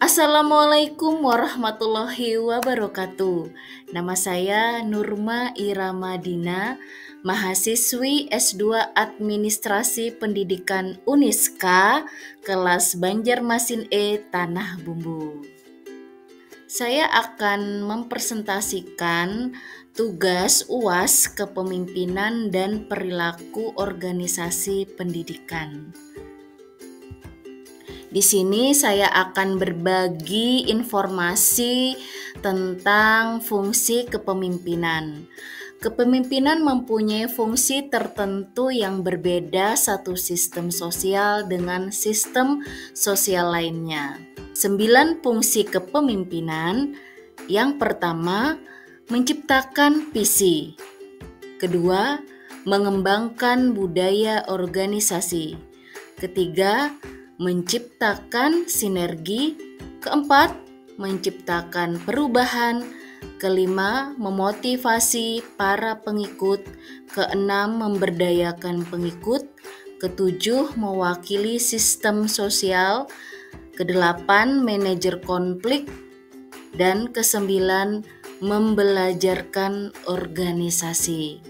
Assalamualaikum warahmatullahi wabarakatuh. Nama saya Nurma Iramadina, mahasiswi S2 Administrasi Pendidikan Uniska, kelas Banjarmasin E, Tanah Bumbu. Saya akan mempresentasikan tugas UAS Kepemimpinan dan Perilaku Organisasi Pendidikan. Di sini saya akan berbagi informasi tentang fungsi kepemimpinan. Kepemimpinan mempunyai fungsi tertentu yang berbeda satu sistem sosial dengan sistem sosial lainnya. 9 fungsi kepemimpinan. Yang pertama, menciptakan visi. Kedua, mengembangkan budaya organisasi. Ketiga, menciptakan sinergi. Keempat, menciptakan perubahan. Kelima, memotivasi para pengikut. Keenam, memberdayakan pengikut. Ketujuh, mewakili sistem sosial. Kedelapan, manajer konflik. Dan kesembilan, membelajarkan organisasi.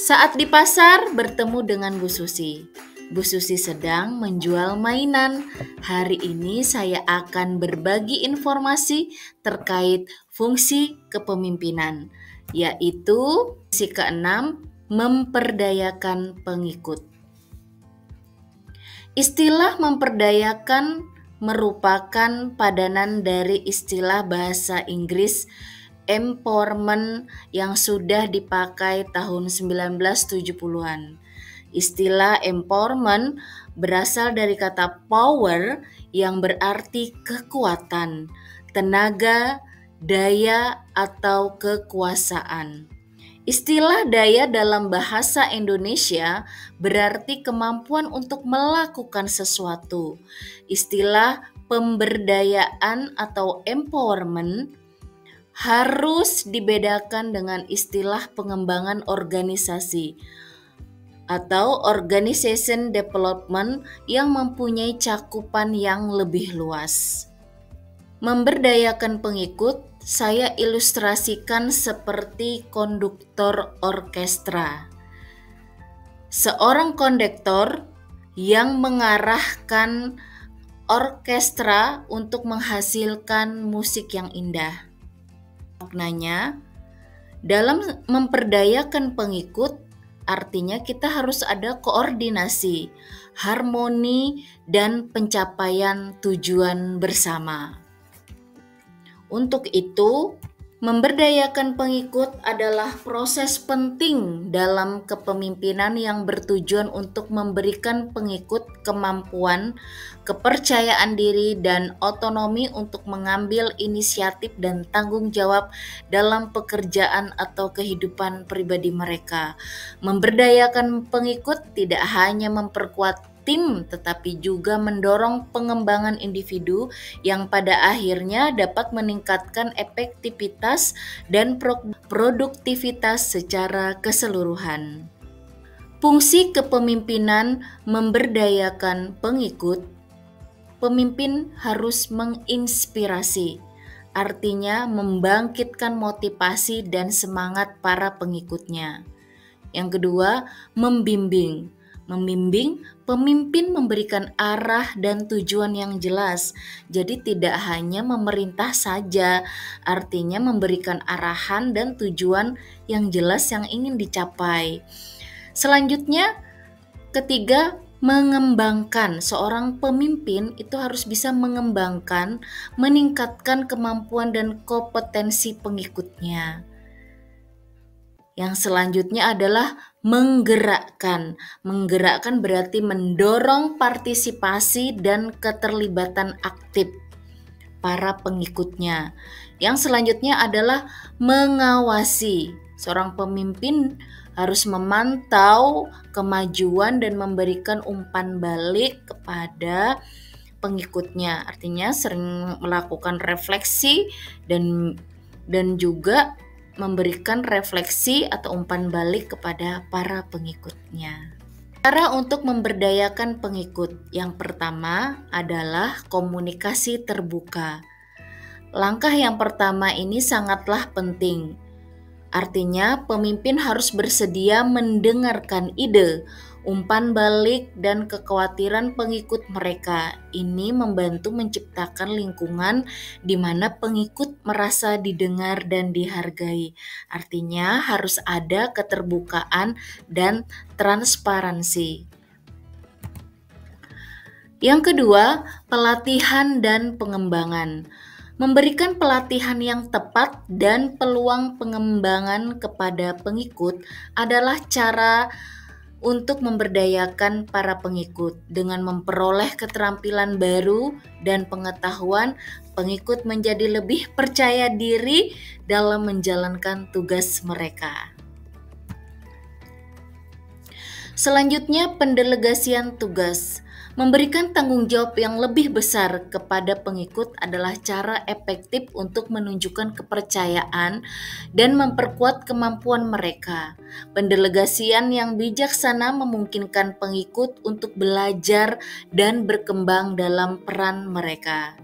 Saat di pasar bertemu dengan Bu Susi. Bu Susi sedang menjual mainan. Hari ini saya akan berbagi informasi terkait fungsi kepemimpinan, yaitu fungsi keenam, memperdayakan pengikut. Istilah memperdayakan merupakan padanan dari istilah bahasa Inggris empowerment yang sudah dipakai tahun 1970-an. Istilah empowerment berasal dari kata power yang berarti kekuatan, tenaga, daya, atau kekuasaan. Istilah daya dalam bahasa Indonesia berarti kemampuan untuk melakukan sesuatu. Istilah pemberdayaan atau empowerment harus dibedakan dengan istilah pengembangan organisasi atau organization development yang mempunyai cakupan yang lebih luas. Memberdayakan pengikut saya ilustrasikan seperti konduktor orkestra. Seorang konduktor yang mengarahkan orkestra untuk menghasilkan musik yang indah. Maknanya, dalam memperdayakan pengikut, artinya kita harus ada koordinasi, harmoni, dan pencapaian tujuan bersama. Untuk itu, memberdayakan pengikut adalah proses penting dalam kepemimpinan yang bertujuan untuk memberikan pengikut kemampuan, kepercayaan diri, dan otonomi untuk mengambil inisiatif dan tanggung jawab dalam pekerjaan atau kehidupan pribadi mereka. Memberdayakan pengikut tidak hanya memperkuat tim, tetapi juga mendorong pengembangan individu yang pada akhirnya dapat meningkatkan efektivitas dan produktivitas secara keseluruhan. Fungsi kepemimpinan memberdayakan pengikut. Pemimpin harus menginspirasi, artinya membangkitkan motivasi dan semangat para pengikutnya. Yang kedua, membimbing. Membimbing, pemimpin memberikan arah dan tujuan yang jelas. Jadi tidak hanya memerintah saja, artinya memberikan arahan dan tujuan yang jelas yang ingin dicapai. Selanjutnya, ketiga, mengembangkan. Seorang pemimpin itu harus bisa mengembangkan, meningkatkan kemampuan dan kompetensi pengikutnya. Yang selanjutnya adalah menggerakkan. Menggerakkan berarti mendorong partisipasi dan keterlibatan aktif para pengikutnya. Yang selanjutnya adalah mengawasi. Seorang pemimpin harus memantau kemajuan dan memberikan umpan balik kepada pengikutnya. Artinya sering melakukan refleksi dan juga memberikan refleksi atau umpan balik kepada para pengikutnya. Cara untuk memberdayakan pengikut yang pertama adalah komunikasi terbuka. Langkah yang pertama ini sangatlah penting. Artinya, pemimpin harus bersedia mendengarkan ide, umpan balik, dan kekhawatiran pengikut mereka. Ini membantu menciptakan lingkungan di mana pengikut merasa didengar dan dihargai. Artinya, harus ada keterbukaan dan transparansi. Yang kedua, pelatihan dan pengembangan. Memberikan pelatihan yang tepat dan peluang pengembangan kepada pengikut adalah cara untuk memberdayakan para pengikut. Dengan memperoleh keterampilan baru dan pengetahuan, pengikut menjadi lebih percaya diri dalam menjalankan tugas mereka. Selanjutnya, pendelegasian tugas. Memberikan tanggung jawab yang lebih besar kepada pengikut adalah cara efektif untuk menunjukkan kepercayaan dan memperkuat kemampuan mereka. Pendelegasian yang bijaksana memungkinkan pengikut untuk belajar dan berkembang dalam peran mereka.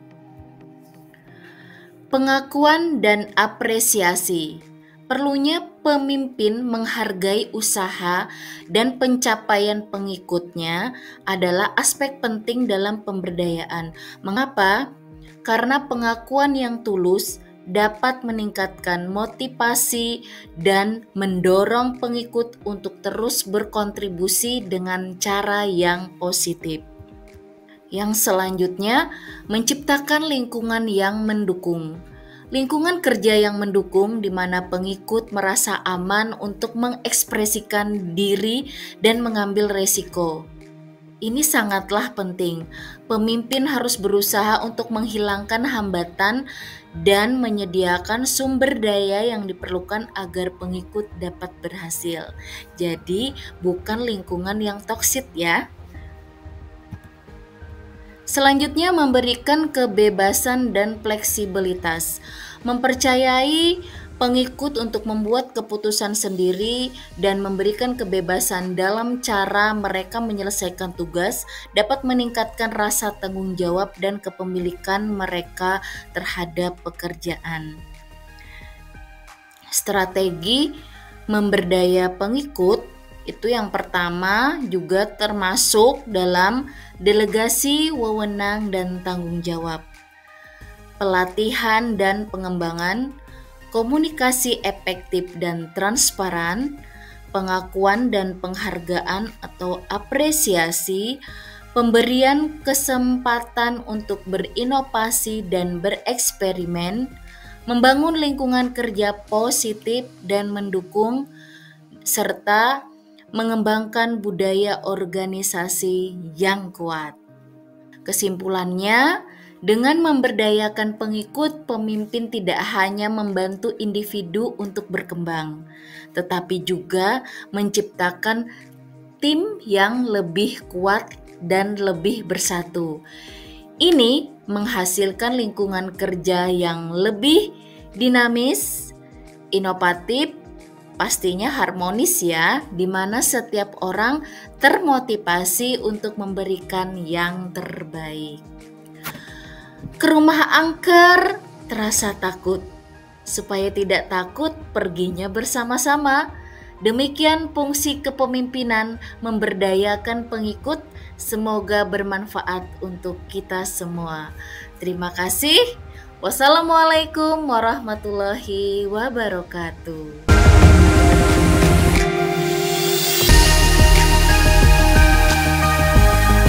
Pengakuan dan apresiasi. Perlunya pemimpin menghargai usaha dan pencapaian pengikutnya adalah aspek penting dalam pemberdayaan. Mengapa? Karena pengakuan yang tulus dapat meningkatkan motivasi dan mendorong pengikut untuk terus berkontribusi dengan cara yang positif. Yang selanjutnya, menciptakan lingkungan yang mendukung. Lingkungan kerja yang mendukung di mana pengikut merasa aman untuk mengekspresikan diri dan mengambil resiko. Ini sangatlah penting. Pemimpin harus berusaha untuk menghilangkan hambatan dan menyediakan sumber daya yang diperlukan agar pengikut dapat berhasil. Jadi, bukan lingkungan yang toksik ya. Selanjutnya, memberikan kebebasan dan fleksibilitas. Mempercayai pengikut untuk membuat keputusan sendiri dan memberikan kebebasan dalam cara mereka menyelesaikan tugas dapat meningkatkan rasa tanggung jawab dan kepemilikan mereka terhadap pekerjaan. Strategi memberdaya pengikut itu yang pertama juga termasuk dalam delegasi wewenang dan tanggung jawab, pelatihan dan pengembangan, komunikasi efektif dan transparan, pengakuan dan penghargaan atau apresiasi, pemberian kesempatan untuk berinovasi dan bereksperimen, membangun lingkungan kerja positif dan mendukung, serta mengembangkan budaya organisasi yang kuat. Kesimpulannya, dengan memberdayakan pengikut, pemimpin tidak hanya membantu individu untuk berkembang, tetapi juga menciptakan tim yang lebih kuat dan lebih bersatu. Ini menghasilkan lingkungan kerja yang lebih dinamis, inovatif, pastinya harmonis ya, di mana setiap orang termotivasi untuk memberikan yang terbaik. Ke rumah angker terasa takut. Supaya tidak takut, perginya bersama-sama. Demikian fungsi kepemimpinan memberdayakan pengikut. Semoga bermanfaat untuk kita semua. Terima kasih. Wassalamualaikum warahmatullahi wabarakatuh.